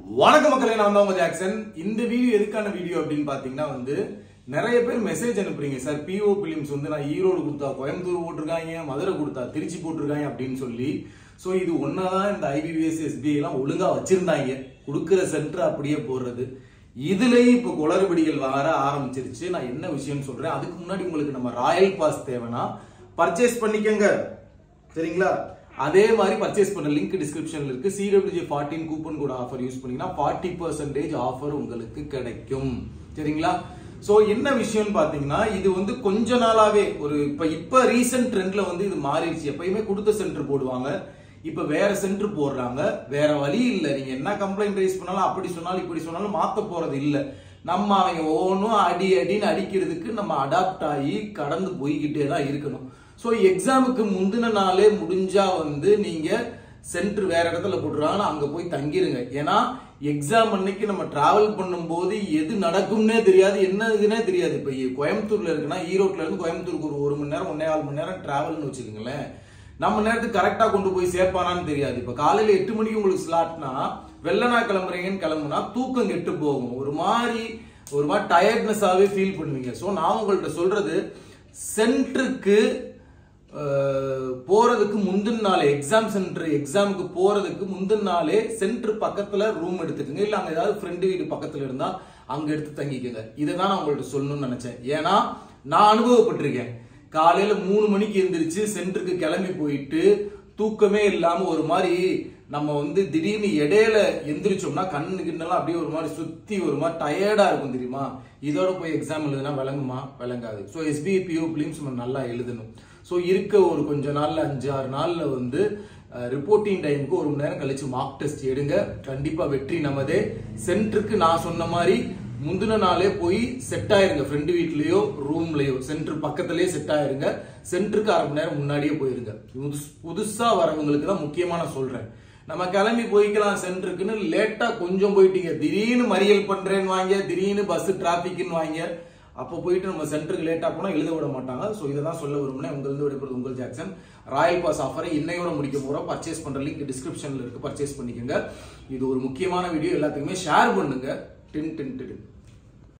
வணக்கம் மக்களே, நான் தான் உங்க ஜாக்சன். இந்த வீடியோ எதுக்கான வீடியோ அப்படின்னு பாத்தீங்கன்னா நிறைய பேர் மெசேஜ் அனுப்புறீங்க. சார் பிஓ பிலிம்ஸ் நான் ஈரோடு கொடுத்தா கோயம்புத்தூர் போட்டிருக்காங்க, மதுரை கொடுத்தா திருச்சி போட்டிருக்காங்க அப்படின்னு சொல்லி. சோ இது ஒன்னாதான் இந்த IBBS SBI எல்லாம் ஒழுங்கா வச்சிருந்தாங்க. கொடுக்கிற சென்டர் அப்படியே போடுறது. இதுலயும் இப்ப குளறுபடிகள் வர ஆரம்பிச்சிருச்சு. நான் என்ன விஷயம் சொல்றேன், அதுக்கு முன்னாடி உங்களுக்கு நம்ம ராயல் பாஸ் தேவைன்னா பர்ச்சேஸ் பண்ணிக்கங்க, சரிங்களா? அதே மாதிரி பர்ச்சேஸ் பண்ண லிங்க் டிஸ்கிரிப்ஷன்ல இருக்கு. CWJ14 coupon code offer use பண்ணீங்கன்னா 40% ஆஃபர் உங்களுக்கு கிடைக்கும், சரிங்களா? சோ என்ன விஷயம் பாத்தீங்கன்னா, இது கொஞ்ச நாளாவே இப்ப ரீசன்ட் ட்ரெண்ட்ல இது மாறிடுச்சு. எப்பயுமே கொடுத்த சென்டர் போடுவாங்க, இப்ப வேற சென்டர் போடுறாங்க. வேற வழி இல்ல. நீங்க என்ன கம்ப்ளைண்ட் ரைஸ் பண்ணாலும் அப்படி சொன்னாலும் இப்படி சொன்னாலும் மாத்த போறது இல்ல. நம்ம அவங்க ஒவ்வொன்றும் அடின்னு அடிக்கிறதுக்கு நம்ம அடாப்ட் ஆகி கடந்து போய்கிட்டே தான் இருக்கணும். சோ எக்ஸாமுக்கு முந்தின நாளே முடிஞ்சா நீங்க சென்டர் வேற இடத்துல போட்டுறாங்கன்னா அங்க போய் தங்கிருங்க. ஏன்னா எக்ஸாம் அன்னைக்கு நம்ம டிராவல் பண்ணும்போது எது நடக்கும்னே தெரியாது, என்ன இதுன்னே தெரியாது. இப்ப கோயம்புத்தூர்ல இருக்குன்னா ஈரோட்ல இருந்து கோயம்புத்தூருக்கு ஒரு மணி நேரம் 1.25 மணி நேரம் டிராவல்னு வச்சுக்கோங்களேன். நம்ம நேரத்துக்கு கரெக்டா கொண்டு போய் சேர்ப்பானான்னு தெரியாது. இப்ப காலையில 8 மணிக்கு உங்களுக்கு ஸ்லாட்னா வெள்ளனா கிளம்புறீங்கன்னு கிளம்புனா தூக்கம் கெட்டு போகும். ஒரு மாதிரி டயர்ட்னஸாவே ஃபீல் பண்ணுவீங்க. சோ நான் உங்கள்கிட்ட சொல்றது, சென்டருக்கு போறதுக்கு முந்தின நாளே, எக்ஸாம் சென்டர் எக்ஸாமுக்கு போறதுக்கு முந்தின நாளே சென்டர் பக்கத்துல ரூம் எடுத்துக்கோங்க. இல்ல அங்க ஏதாவது ஃப்ரெண்டு வீடு பக்கத்துல இருந்தா அங்க எடுத்து தங்கிக்கோங்க. இதை தான் நான் உங்கள்கிட்ட சொல்லணும்னு நினைச்சேன். ஏன்னா நான் அனுபவப்பட்டிருக்கேன். காலையில 3 மணிக்கு எந்திரிச்சு சென்டருக்கு கிளம்பி போயிட்டு தூக்கமே இல்லாம ஒரு மாதிரி நம்ம திடீர்னு இடையில எந்திரிச்சோம்னா கண்ணு கிண்ணெல்லாம் அப்படியே ஒரு மாதிரி சுத்தி ஒரு மாதிரி டயர்டா இருக்கும், தெரியுமா? இதோட போய் எக்ஸாம் எழுதுனா விளங்குமா? விளங்காது. ஸோ SBI PO பிலிம்ஸ் நல்லா எழுதணும். ஸோ இருக்க ஒரு கொஞ்ச நாள்ல 5-6 நாள்ல ரிப்போர்ட்டிங் டைமுக்கு 1 மணி நேரம் கழிச்சு மார்க் டெஸ்ட் எடுங்க. கண்டிப்பா வெற்றி நமதே. சென்டருக்கு நான் சொன்ன மாதிரி முந்தின நாளே போய் செட் ஆயிருங்க. ஃப்ரெண்டு வீட்லயோ ரூம்லயோ சென்டர் பக்கத்திலேயே செட் ஆயிருங்க. சென்டருக்கு 1/2 மணி நேரம் முன்னாடியே போயிருங்க. புதுசா வரவங்களுக்கு தான் முக்கியமான சொல்றேன். நம்ம கிளம்பி போய்க்கலாம் சென்டருக்குன்னு லேட்டா கொஞ்சம் போயிட்டீங்க, திடீர்னு மறியல் பண்றேன்னு வாங்க, திடீர்னு பஸ் டிராபிக்னு வாங்க, அப்ப போயிட்டு நம்ம சென்டருக்கு லேட்டா போனா எழுத விட மாட்டாங்க. சோ இதை தான் சொல்ல விரும்புறேன். உங்களுக்கு விடைபெறுவது உங்கள் ஜாக்சன். ராயல் பாஸ் ஆஃபரை இன்னையோட முடிக்க போறோம். பர்ச்சேஸ் பண்ற லிங்க் டிஸ்கிரிப்ஷன்ல இருக்கு, பர்ச்சேஸ் பண்ணிக்கோங்க. இது ஒரு முக்கியமான வீடியோ, எல்லாத்துக்குமே ஷேர் பண்ணுங்க.